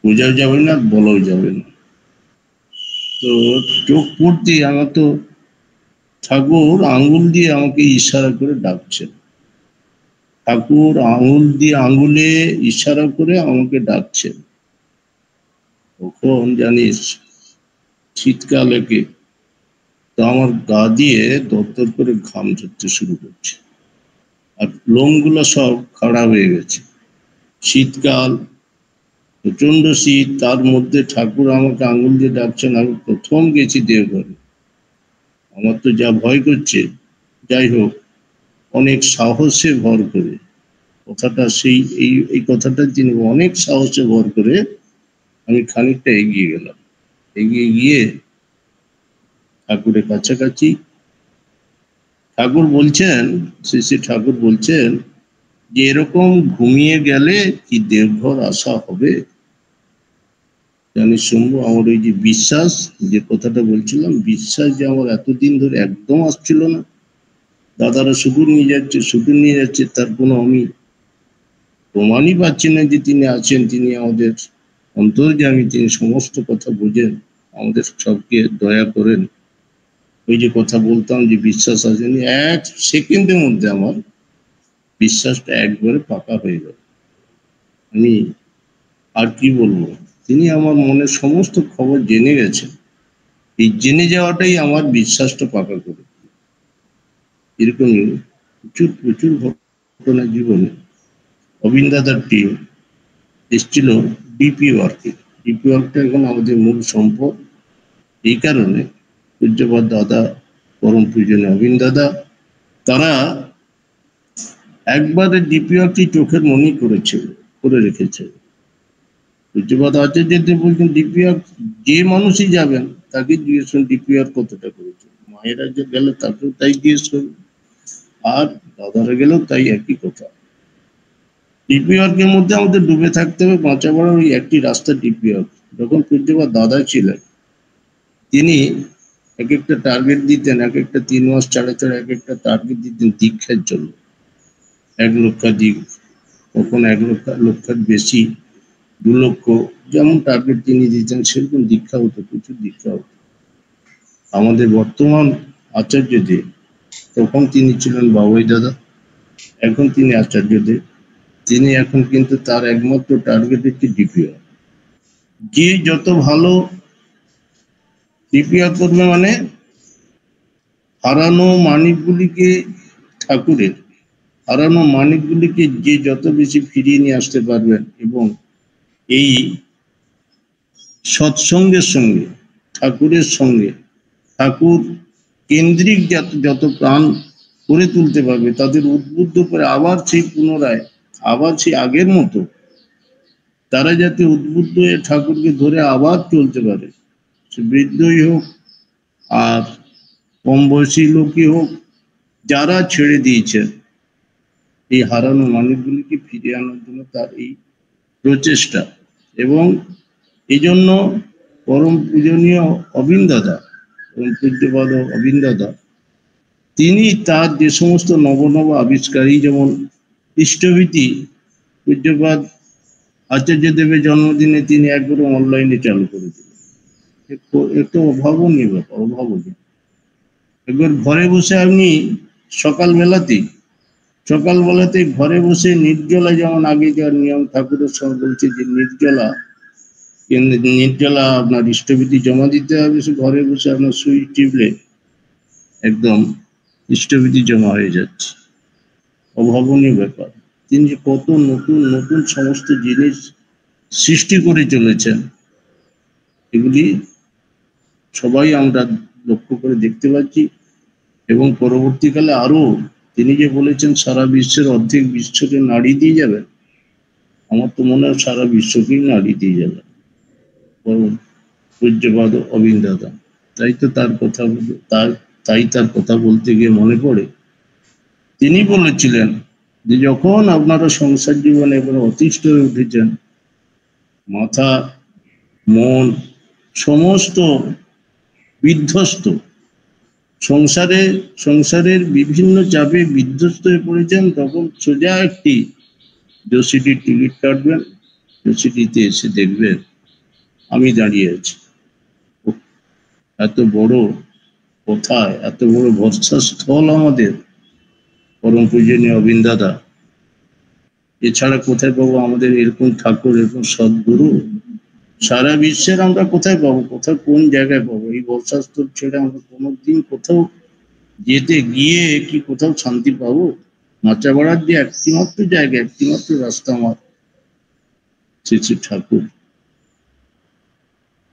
বোঝাও যাবে না, বলাও যাবে না। তো চোখ পড়তেই আমার তো ঠাকুর আঙ্গুল দিয়ে আমাকে ইশারা করে ডাকছেন। ঠাকুর আঙ্গুলে ইশারা করে আমাকে ডাকছেন। তখন জানিস শীতকাল একে, তো আমার গা দিয়ে দরদর করে ঘাম ঝরতে শুরু করছে, আর লোমগুলো সব খাড়া হয়ে গেছে। শীতকাল, প্রচন্ড শীত, তার মধ্যে ঠাকুর আমাকে আঙ্গুল দিয়ে ডাকছেন। আমি প্রথম গেছি দেওঘরে, আমার তো যা ভয় করছে। যাই হোক, অনেক সাহসে ভর করে কথাটা সেই এই কথাটা তিনি অনেক সাহসে ভর করে আমি খানিকটা এগিয়ে গেলাম। এগিয়ে গিয়ে ঠাকুরের কাছাকাছি, ঠাকুর বলছেন, শ্রী ঠাকুর বলছেন যে এরকম ঘুমিয়ে গেলে কি দেওঘর আসা হবে? জানিস শম্ভু, আমার ওই যে বিশ্বাস, যে কথাটা বলছিলাম, বিশ্বাস যে আমার এতদিন ধরে একদম আসছিল না। দাদারা শুধু নিয়ে যাচ্ছে, তার কোনো আমি প্রমাণই পাচ্ছি না যে তিনি আছেন, তিনি আমাদের অন্তর্যামী, তিনি সমস্ত কথা বোঝেন, আমাদের সবকে দয়া করেন। ওই যে কথা বলতাম যে বিশ্বাস আসেনি, 1 সেকেন্ডের মধ্যে আমার বিশ্বাসটা একবারে পাকা হয়ে গেল। আমি আর কি বলবো, তিনি আমার মনের সমস্ত খবর জেনে গেছেন। এই জেনে যাওয়াটাই আমার বিশ্বাসটা পাকা করে। এরকমই প্রচুর ঘটনা জীবনে। অবিন দাদার টিম এসেছিল ডিপি ওয়ার্কে। ডিপি ওয়ার্কটা এখন আমাদের মূল সম্পদ। এই কারণে পূজ্যপাদ দাদা, পরম পূজনীয় অবিন দাদা, তারা একবারে ডিপি ওয়ার্কটি চোখের মনি করে রেখেছে। পূজ্যপাদ আচার্যদেব বলছেন ডিপি ওয়ার্ক যে মানুষই যাবেন তাকে জিজ্ঞেস করুন ডিপি ওয়ার্ক কতটা করেছে। মায়েরা যে গেলে তাকেও তাই জিজ্ঞেস করুন, আর দাদারা গেলেও তাই একই কথা। ডিপি ওয়ার্কের মধ্যে আমাদের ডুবে থাকতে হবে, বাঁচা পড়ার ওই একটি রাস্তা ডিপি ওয়ার্ক। যখন পূজ্যপাদ দাদা ছিলেন, তিনি এক একটা টার্গেট দিতেন, এক একটা 3 মাস ছাড়া এক একটা টার্গেট দিতেন দীক্ষার জন্য। 1 লক্ষাধিক, কখন 1 লক্ষের বেশি, 2 লক্ষ, যেমন টার্গেট তিনি দিতেন সেরকম দীক্ষা হতো, প্রচুর দীক্ষা হতো। আমাদের বর্তমান আচার্যদেব, তখন তিনি ছিলেন বাবাই দাদা, এখন তিনি আচার্যদেব। তিনি এখন কিন্তু তার একমাত্র টার্গেট হচ্ছে ডিপিআর। যে যত ভালো ডিপিআর করবে, মানে হারানো মানিকগুলিকে, ঠাকুরের হারানো মানিকগুলিকে যে যত বেশি ফিরিয়ে নিয়ে আসতে পারবেন, এবং এই সৎসঙ্গের সঙ্গে, ঠাকুরের সঙ্গে, ঠাকুর কেন্দ্রিক যত প্রাণ করে তুলতে পারবে, তাদের উদ্বুদ্ধ করে আবার সেই পুনরায়, আবার সেই আগের মতো তারা যাতে উদ্বুদ্ধ হয়ে ঠাকুরকে ধরে আবার চলতে পারে। সে বৃদ্ধই হোক আর কম বয়সী লোকই হোক, যারা ছেড়ে দিয়েছেন এই হারানো মানুষগুলিকে ফিরিয়ে আনার জন্য তার এই প্রচেষ্টা। এবং এই জন্য পরম পূজনীয় অবিন দাদা, পরম পূজ্যপাদ অবিন দাদা, তিনি তার যে সমস্ত নব আবিষ্কারী, যেমন ইষ্টভীতি, পূজ্যপাদ আচার্যদেবের জন্মদিনে তিনি একবারে অনলাইনে চালু করেছিলেন। একটু অভাবনীয় ব্যাপার, অভাবনীয়। একবার ঘরে বসে আপনি সকালবেলাতে ঘরে বসে নির্জলা, যেমন আগে যার নিয়ম ঠাকুরের সঙ্গে বলছে যে নির্জলা আপনার ইষ্টভীতি জমা দিতে হবে, সে ঘরে বসে আপনার সুইচ টিপলে একদম ইষ্টভীতি জমা হয়ে যাচ্ছে। অভাবনীয় ব্যাপার। তিনি যে কত নতুন নতুন সমস্ত জিনিস সৃষ্টি করে চলেছেন, এগুলি সবাই আমরা লক্ষ্য করে দেখতে পাচ্ছি। এবং পরবর্তীকালে আরো তিনি যে বলেছেন সারা বিশ্বের অর্ধেক বিশ্বকে নাড়ি দিয়ে যাবেন, আমার তো মনে হয় সারা বিশ্বকেই নাড়ি দিয়ে যাবে পূজ্যপাদ অবিন্দ দাদা। তাই তো তার কথা বলতে গিয়ে মনে পড়ে, তিনি বলেছিলেন যে যখন আপনারা সংসার জীবনে এবারে অতিষ্ঠ হয়ে উঠেছেন, মাথা মন সমস্ত বিধ্বস্ত, সংসারের বিভিন্ন চাপে বিধ্বস্ত হয়ে পড়েছেন, তখন সোজা একটি যোশীটির টিকিট কাটবেন, যোশীটিতে এসে দেখবেন আমি দাঁড়িয়ে আছি। এত বড় কোথায়, এত বড় ভরসাস্থল আমাদের পরম পূজনীয় অবিন্দ দাদা, এছাড়া কোথায় পাবো আমাদের এরকম ঠাকুর, এরকম সদ্গুরু? সারা বিশ্বের আমরা কোথায় পাবো, কোথাও কোন জায়গায় পাবো? এই ভরসাস্থল ছেড়ে আমরা কোনোদিন কোথাও যেতে গিয়ে কি কোথাও শান্তি পাবো? নাচাবাড়ার যে একটিমাত্র জায়গা, একটিমাত্র রাস্তা আমার শ্রী ঠাকুর।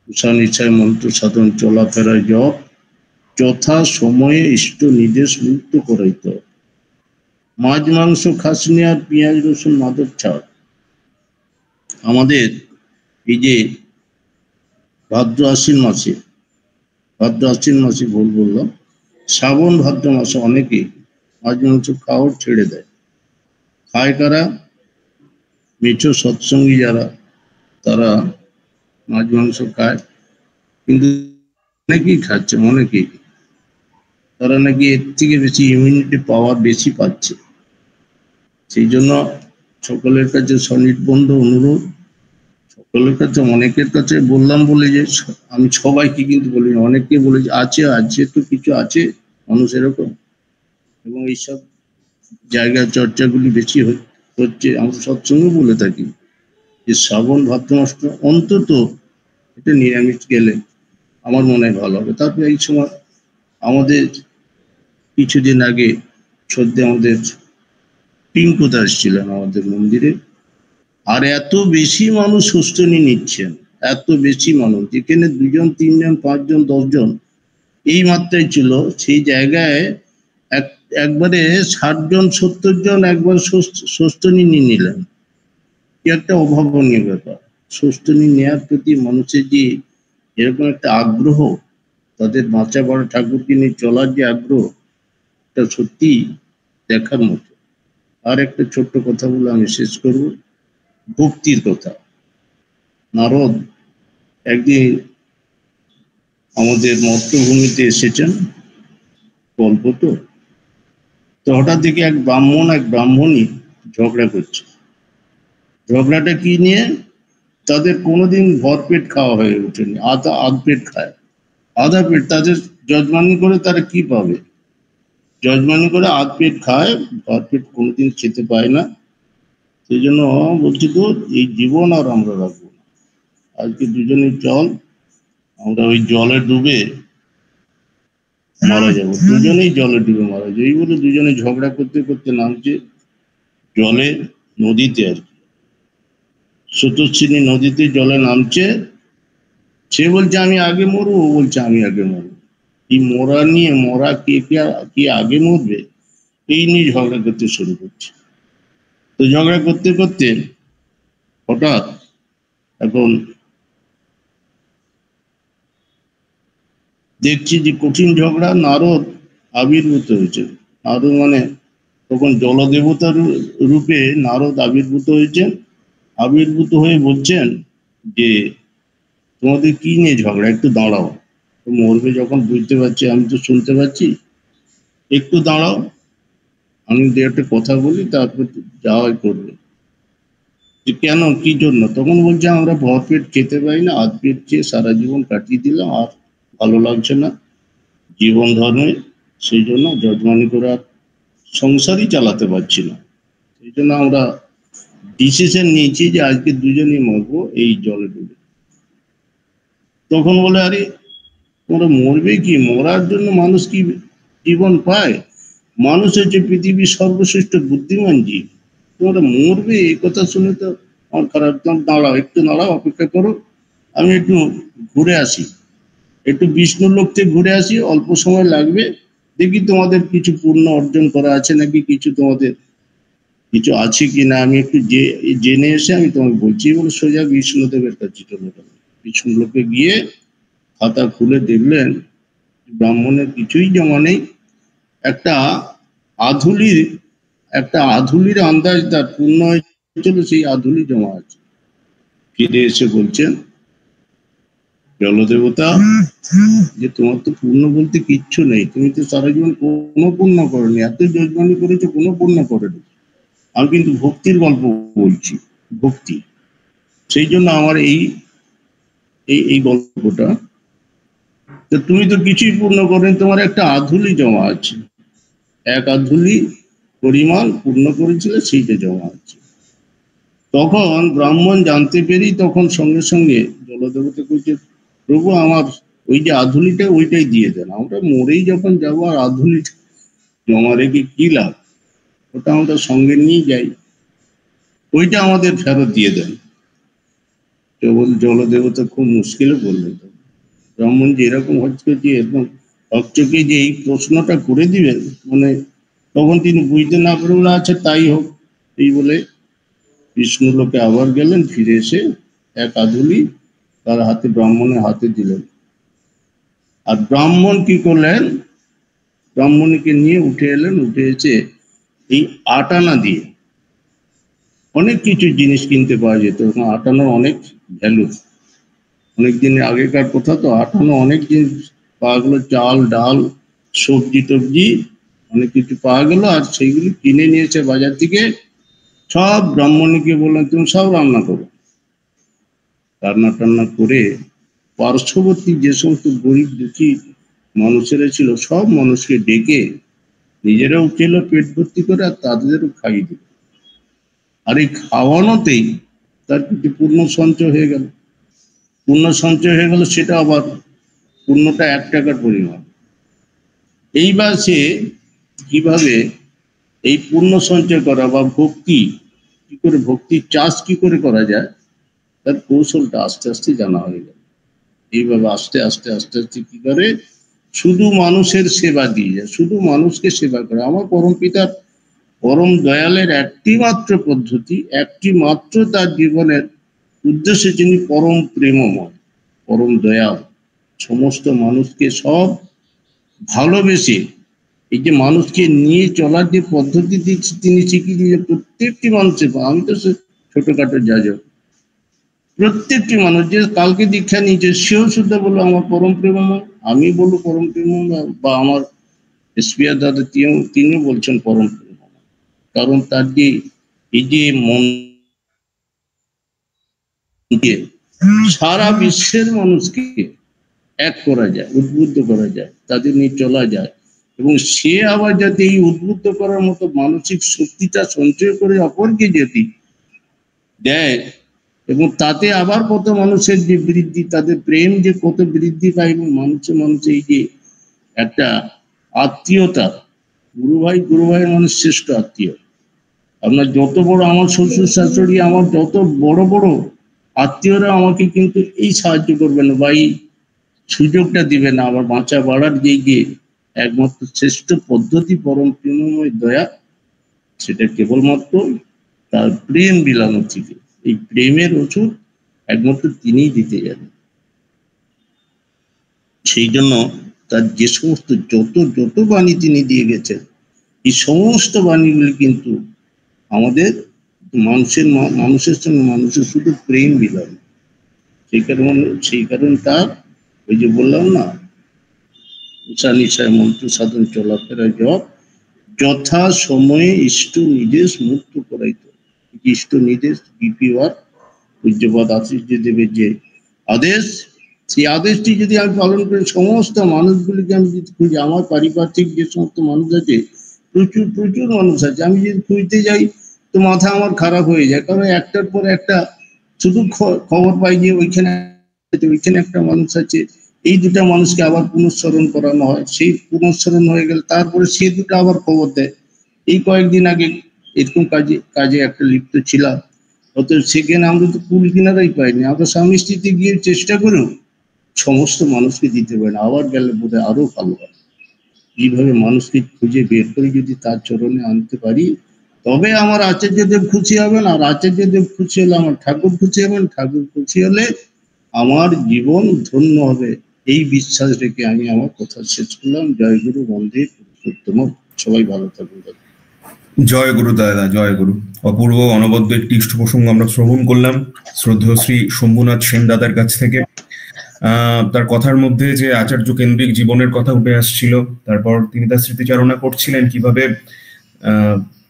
উষা নিশায় মন্ত্র সাধন চলাফেরায় জপ, যথা সময়ে ইষ্ট নির্দেশ মুক্ত করাইতে হবে। মাছ মাংস খাসনি আর পেঁয়াজ রসুন মাদক ছাড়। আমাদের এই যে ভাদ্র আশ্বিন মাসে বললাম, শ্রাবণ ভাদ্র মাসে অনেকেই মাছ মাংস খাওয়ার ছেড়ে দেয়। খায় কারা? মিঠো সৎসঙ্গী যারা, তারা মাছ মাংস খায়, কিন্তু অনেকেই খাচ্ছে, অনেকেই তারা নাকি এর থেকে বেশি ইমিউনিটি পাওয়ার বেশি পাচ্ছে। সেই জন্য সকলের কাছে সনির্বন্ধ অনুরোধ, সকলের কাছে, অনেকের কাছে বললাম বলে যে আমি সবাইকে কিন্তু বলি, অনেককে বলে যে আছে তো কিছু আছে মানুষ এরকম, এবং এইসব জায়গা চর্চাগুলি বেশি হচ্ছে। আমরা সৎসঙ্গে বলে থাকি যে শ্রাবণ ভাদ্র মাসটা অন্তত এটা নিরামিষ গেলে আমার মনে হয় ভালো হবে। তারপরে এই সময় আমাদের কিছুদিন আগে সদ্যে আমাদের টিঙ্কু দাস ছিলেন আমাদের মন্দিরে, আর এত বেশি মানুষ সুস্থনি নিচ্ছেন, এত বেশি মানুষ, যেখানে 2 জন 3 জন 5 জন 10 জন এই মাত্রায় ছিল, সেই জায়গায় একবারে 60 জন 70 জন একবার সুস্থনি নিয়ে নিলেন। কি একটা অভাবনীয় ব্যাপার! সুস্থনি নেওয়ার প্রতি মানুষের যে এরকম একটা আগ্রহ, তাদের বাঁচা বড় ঠাকুরকে নিয়ে চলার যে আগ্রহ, এটা সত্যি দেখার মতো। আর একটা ছোট্ট কথা বলে আমি শেষ করব, ভক্তির কথা। নারদ একদিন আমাদের মর্তভূমিতে এসেছেন, গল্প তো হঠাৎ দেখে এক ব্রাহ্মণী ঝগড়া করছে। ঝগড়াটা কি নিয়ে? তাদের কোনোদিন ভরপেট খাওয়া হয়ে ওঠেনি, আধ পেট খায়, আধা পেট। তাদের যজমানি করে তারা কি পাবে? যজমানি করে আধ পেট খায়, ভরপেট কোনোদিন খেতে পায় না। সেই জন্য বলছি তো, এই জীবন আর আমরা রাখবো না। আজকে দুজনের চল, আমরা ওই জলে ডুবে মারা যাবো, দুজনেই জলে ডুবে মারা যাবো। এই বলে দুজনে ঝগড়া করতে করতে নামছে জলে, নদীতে আর কি, স্রোতস্বিনী নদীতে জলে নামছে। সে বলছে আমি আগে মরবো, ও বলছে আমি আগে মরবো। এই মরা কে আগে মরবে, এই নিয়ে ঝগড়া করতে শুরু করছে। তো ঝগড়া করতে করতে হঠাৎ এখন দেখছি যে কঠিন ঝগড়া, নারদ আবির্ভূত হয়েছে। নারদ মানে তখন জলদেবতার রূপে নারদ আবির্ভূত হয়েছেন। আবির্ভূত হয়ে বলছেন যে তোমাদের কি নিয়ে ঝগড়া, একটু দাঁড়াও। তো মরবে যখন বুঝতে পারছি, আমি তো শুনতে পাচ্ছি, একটু দাঁড়াও, আমি দু একটা কথা বলি, তারপর যাওয়াই করবে। যে কেন, কি জন্য? তখন বলছে আমরা ভরপেট খেতে পাই না, আধ পেট খেয়ে সারা জীবন কাটিয়ে দিলাম, আর ভালো লাগছে না জীবন ধর্মে, সেই জন্য যজমানি করে আর সংসারই চালাতে পারছি না। সেই জন্য আমরা ডিসিশন নিয়েছি যে আজকে দুজনেই মরবো এই জলে ডুবে। তখন বলে আরে তোমরা মরবে কি? মরার জন্য মানুষ কি জীবন পায়? মানুষ হচ্ছে পৃথিবীর সর্বশ্রেষ্ঠ বুদ্ধিমান জীব, তোমরা মরবে এই কথা শুনে তো আমার খারাপ। দাঁড়াও, একটু দাঁড়াও, অপেক্ষা করো, আমি একটু ঘুরে আসি, একটু বিষ্ণু লোক থেকে ঘুরে আসি, অল্প সময় লাগবে, দেখি তোমাদের কিছু পুণ্য অর্জন করা আছে নাকি, কিছু তোমাদের কিছু আছে কিনা আমি একটু জেনে এসে আমি তোমাকে বলছি বলে সোজা বিষ্ণুদেবের কাছে চলে গেল। বিষ্ণুলোকে গিয়ে খাতা খুলে দেখলেন ব্রাহ্মণের কিছুই জমা নেই, একটা আধুলির আন্দাজ তার পূর্ণ হয়েছিল, সেই আধুলি জমা আছে। ফিরে এসে বলছেন জলদেবতা যে তোমার তো পূর্ণ বলতে কিচ্ছু নেই, তুমি তো সারা জীবন কোনো পূর্ণ করনি, এত যজমানি করেছো কোনো পূর্ণ করেনি। আমি কিন্তু ভক্তির গল্প বলছি, ভক্তি, সেই জন্য আমার এই গল্পটা। তো তুমি তো কিছুই পূর্ণ করেন, তোমার একটা আধুলি জমা আছে, এক আধুলি পরিমাণ পূর্ণ করেছিল, সেইটা জমা আছে। তখন ব্রাহ্মণ জানতে পেরে তখন সঙ্গে সঙ্গে জলদেবতা কইছে প্রভু আমার ওই যে আধুলিটা ওইটাই দিয়ে দেন, আমরা মরেই যখন যাবো আর আধুলিটা জমা রেখে কি লাভ, ওটা আমরা সঙ্গে নিয়ে যাই, ওইটা আমাদের ফেরত দিয়ে দেন। জলদেবতা খুব মুশকিলে বললেন। ব্রাহ্মণ যে এরকম হচ্ছে যে এরকম অচকে যে এই প্রশ্নটা করে দিবেন, মানে তখন তিনি বুঝতে না পারে বলে আচ্ছা তাই হোক, এই বলে বিষ্ণু লোকে আবার গেলেন। ফিরে এসে এক আধুলি তার হাতে, ব্রাহ্মণের হাতে দিলেন। আর ব্রাহ্মণ কি করলেন, ব্রাহ্মণীকে নিয়ে উঠে এলেন, উঠে এসে এই আটানা দিয়ে অনেক কিছু জিনিস কিনতে পাওয়া যেত, আটানোর অনেক ভ্যালু, অনেক দিনের আগেকার কথা তো, আটানো অনেক জিনিস পাওয়া গেল, চাল ডাল সবজি টবজি অনেক কিছু পাওয়া গেল। আর সেইগুলি কিনে নিয়েছে বাজার থেকে, সব ব্রাহ্মণীকে বললেন তুমি সব রান্না করো। রান্না টান্না করে পার্শ্ববর্তী যে সমস্ত গরিব দুঃখী মানুষেরা ছিল সব মানুষকে ডেকে নিজেরাও খেলো পেট ভর্তি করে, আর তাদেরও খাইয়ে দিল। আর এই খাওয়ানোতেই তার কিছু পূর্ণ সঞ্চয় হয়ে গেল। পূর্ণ সঞ্চয় হয়ে গেল, সেটা আবার পূর্ণটা 1 টাকার পরিমাণ। এইবার সে কিভাবে এই পূর্ণ সঞ্চয় করা বা ভক্তি কি করে, ভক্তির চাষ কি করে করা যায়, তার কৌশলটা আস্তে আস্তে জানা হয়ে গেল। এইভাবে আস্তে আস্তে আস্তে আস্তে কি করে শুধু মানুষের সেবা দিয়ে যায়, শুধু মানুষকে সেবা করে। আমার পরম পিতার পরম দয়ালের একটি মাত্র পদ্ধতি, একটি মাত্র তার জীবনের উদ্দেশ্য, যিনি পরম প্রেমময়, পরম দয়াল, সমস্ত মানুষকে সব ভালোবেসে এই যে মানুষকে নিয়ে চলার যে পদ্ধতি তিনি শিখিয়ে দিয়ে প্রত্যেকটি মানুষের, আমি তো ছোটখাটো যাজক, প্রত্যেকটি মানুষ যে কালকে দীক্ষা নিয়েছে সেও শুদ্ধ বললো আমার পরম প্রেমময়, আমি বলবো পরম প্রেমময়, বা আমার এসপিআর দাদা তিনিও বলছেন পরম প্রেমময়। কারণ তার যে এই যে মন সারা বিশ্বের মানুষকে এক করা যায়, উদ্বুদ্ধ করা যায়, তাদের নিয়ে চলা যায়, এবং সে আবার যাতে এই উদ্বুদ্ধ করার মতো মানসিক শক্তিটা সঞ্চয় করে অপরকে যদি দেয়, এবং তাতে আবার কত মানুষের যে বৃদ্ধি, তাদের প্রেম যে কত বৃদ্ধি পায়, এবং মানুষে এই যে একটা আত্মীয়তা, গুরু ভাইয়ের মানুষ শ্রেষ্ঠ আত্মীয়। আপনার যত বড়, আমার শ্বশুর শাশুড়ি, আমার যত বড় বড় আত্মীয়রা আমাকে কিন্তু এই সাহায্য করবে না বা এই সুযোগটা দিবে না। আমার বাঁচা বাড়ার যে একমাত্র শ্রেষ্ঠ পদ্ধতি পরম প্রেমময় দয়া, সেটা কেবলমাত্র তার প্রেম বিলানো থেকে। এই প্রেমের ওষুধ একমাত্র তিনিই দিতে জানেন। সেই জন্য তার যে সমস্ত যত বাণী তিনি দিয়ে গেছেন, এই সমস্ত বাণীগুলি কিন্তু আমাদের মানুষের সঙ্গে মানুষের শুধু প্রেম বিলানো। সেই কারণে তার ওই যে বললাম না, উষা নিশায় মন্ত্র সাধন চলাফেরা জপ, যথা সময়ে ইষ্ট নির্দেশ মুক্ত করাইত। ইষ্ট নির্দেশ বিপিওয়ার পূজ্যপাদ আশিস দেবের যে আদেশ, সেই আদেশটি যদি আমি পালন করি, সমস্ত মানুষগুলিকে আমি যদি খুঁজি, আমার পারিপার্শ্বিক যে সমস্ত মানুষ আছে, প্রচুর মানুষ আছে, আমি যদি খুঁজতে যাই তো মাথা আমার খারাপ হয়ে যায়। কারণ একটার পর একটা শুধু খবর পাই যে ওইখানে একটা মানুষ আছে, এই দুটা মানুষকে আবার পুনঃস্মরণ করানো হয়, সেই পুনঃস্মরণ হয়ে গেলে তারপরে সে দুটো আবার খবর দেয়। এই কয়েকদিন আগে এরকম কাজে একটা লিপ্ত ছিলাম, অতএব সেখানে আমরা তো কুল কিনারাই পাইনি। আমরা স্বামী স্ত্রীতে গিয়ে চেষ্টা করেও সমস্ত মানুষকে দিতে পারি না, আবার গেলে বোধহয় আরো ভালো হয়। এইভাবে মানুষকে খুঁজে বের করে যদি তার চরণে আনতে পারি, তবে আমার আচার্যদেব খুশি হবেন, আর আচার্যদেব খুশি হলে আমার ঠাকুর খুশি হবেন, ঠাকুর খুশি হলে আমার জীবন ধন্য হবে। এই বিশ্বাস রেখে আমি আমার কথা শেষ করলাম। জয় গুরু, বন্দে পুরুষোত্তম। সবাই ভালো থাকুন। জয় গুরু দাদা, জয় গুরু। অপূর্ব অনবদ্য একটি ইষ্ট প্রসঙ্গ আমরা শ্রবণ করলাম শ্রদ্ধেয় শ্রী শম্ভুনাথ সেন দাদার কাছ থেকে। তার কথার মধ্যে যে আচার্য কেন্দ্রিক জীবনের কথা উঠে আসছিল, তারপর তিনি তার স্মৃতিচারণা করছিলেন কিভাবে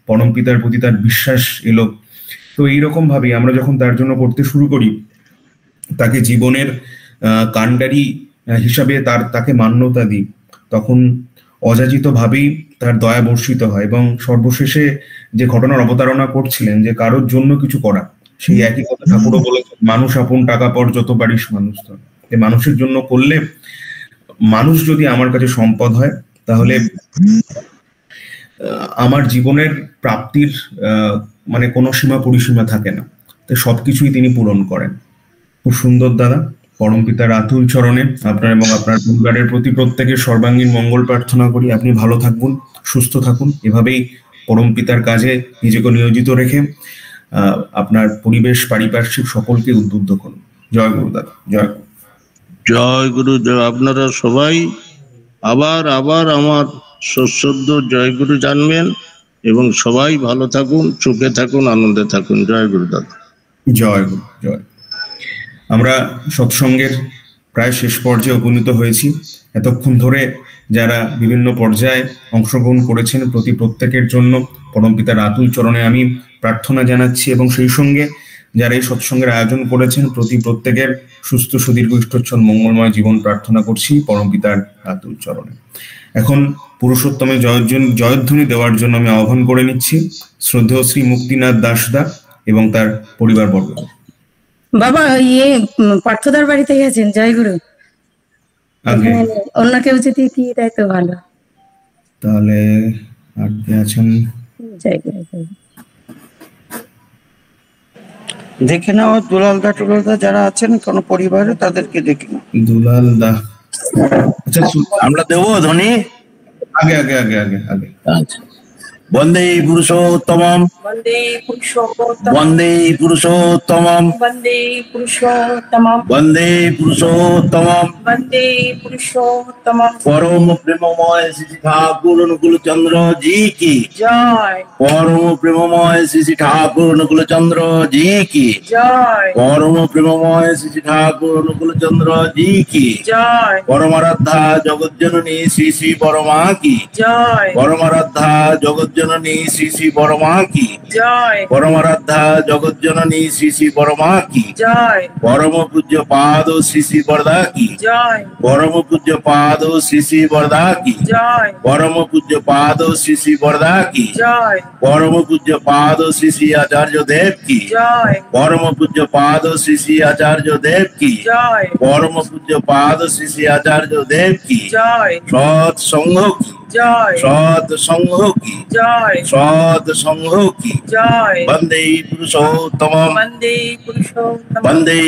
পরম পিতার প্রতি তার বিশ্বাস এলো। তো এইরকম ভাবে আমরা যখন তার জন্য করতে শুরু করি, তাকে জীবনের কাণ্ডারি হিসাবে তাকে মান্যতা দিই, তখন অযাচিত ভাবেই তার দয়া বর্ষিত হয়। এবং সর্বশেষে যে ঘটনার অবতারণা করছিলেন যে কারোর জন্য কিছু করা, সেই একই কথা ঠাকুরও বলেছেন, মানুষ আপন টাকা পর যত পারিস মানুষ ধর। মানুষের জন্য করলে, মানুষ যদি আমার কাছে সম্পদ হয়, তাহলে আমার জীবনের প্রাপ্তির মানে কোনো সীমা পরিসীমা থাকে না। তো সবকিছুই তিনি পূরণ করেন। খুব সুন্দর দাদা। পরম পিতার আতুল চরণে আপনার এবং আপনার পরিবারের প্রতি প্রত্যেকের সর্বাঙ্গীন মঙ্গল প্রার্থনা করি। আপনি ভালো থাকুন, সুস্থ থাকুন, এভাবেই পরম পিতার কাজে নিজেকে নিয়োজিত রেখে আপনার পরিবেশ পারিপার্শ্বিক সকলকে উদ্বুদ্ধ করুন। জয় গুরু দাদা, জয় গুরু। জয় গুরু। আপনারা সবাই আবার আবার আমার সশ্রদ্ধ জয় গুরু জানবেন, এবং সবাই ভালো থাকুন, সুখে থাকুন, আনন্দে থাকুন। জয় গুরু দাদা। জয় গুরু, জয়। আমরা সৎসঙ্গের প্রায় শেষ পর্যায়ে উপনীত হয়েছি। এতক্ষণ ধরে যারা বিভিন্ন পর্যায়ে অংশগ্রহণ করেছেন, প্রত্যেকের জন্য পরম পিতার আতুল চরণে আমি প্রার্থনা জানাচ্ছি, এবং সেই সঙ্গে যারা এই সৎসঙ্গের আয়োজন করেছেন প্রত্যেকের সুস্থ সুদীর্ঘ ইষ্টচ্ছল মঙ্গলময় জীবন প্রার্থনা করছি পরম পিতার আতুল চরণে। এখন পুরুষোত্তমে জয়ধ্বনি দেওয়ার জন্য আমি আহ্বান করে নিচ্ছি শ্রদ্ধেয় শ্রী মুক্তিনাথ দাসদা এবং তার পরিবারবর্গ। বাবা পার্থদার বাড়িতে গেছেন। জয় গুরু। অন্য কেউ যদি দিয়ে দেয় তো ভালো। তাহলে আর কে আছেন? জয় গুরু। দেখে নাও দুলালদা টুলালদা যারা আছেন কোন পরিবারে, তাদেরকে দেখে নাও। দুলাল দা, আচ্ছা আমরা দেবো ধ্বনি। আগে আগে আগে আগে আগে আচ্ছা। বন্দে পুরুষোত্তমম, বন্দে পুরুষোত্তমম, বন্দে পুরুষোত্তমম, বন্দে পুরুষোত্তমম, বন্দে পুরুষোত্তমম, বন্দে পুরুষোত্তমম। পরম প্রেমময় শ্রী ঠাকুর অনুকূল চন্দ্র জি কি জয়। পরম প্রেমময় শ্রী ঠাকুর অনুকূল চন্দ্র জি কি জয়। পরম প্রেমময় শ্রী ঠাকুর অনুকূল চন্দ্র জি কি জয়। পরমারাধ্যা জগজ্জননী শ্রী শ্রী পরমা কি জয়। পরমারাধ্যা জগজ্জননী শ্রী শ্রী পরমা কি জয়। পরমারাধ্যা জগজ্জননী শ্রী শ্রী পরমা কি জয়। পরম পূজ্য পাদ শ্রী শ্রী বরদা কি জয়। পরম পূজ্য পাদ শ্রী শ্রী বরদা কি জয়। পরম পূজ্য পাদ শ্রী শ্রী বরদা কি জয়। পরম পূজ্য পাদ শ্রী শ্রী আচার্য দেব কি জয়। পরম পূজ্য পাদ শ্রী শ্রী আচার্য দেব কি জয়। পরম পূজ্য পাদ শ্রী শ্রী আচার্য দেব কি জয়। সৎ সংঘ কি জয়। সৎ সংঘ কি জয়। সৎ সংঘ কি জয়। বন্দে পুরুষোত্তমম, বন্দে পুরুষোত্তমম, বন্দে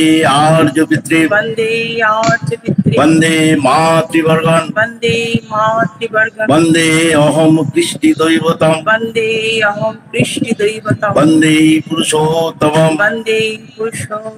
আর্য পিতৃ, বন্দে আর্য পিতৃ, বন্দে মাতৃবর্গন, বন্দে মাতৃবর্গম, বন্দে অহম কৃষ্টি দৈবতম, বন্দে অহম কৃষ্টি দৈবতম, বন্দে পুরুষোত্তমম। বন্দে পুরুষোত্তমম।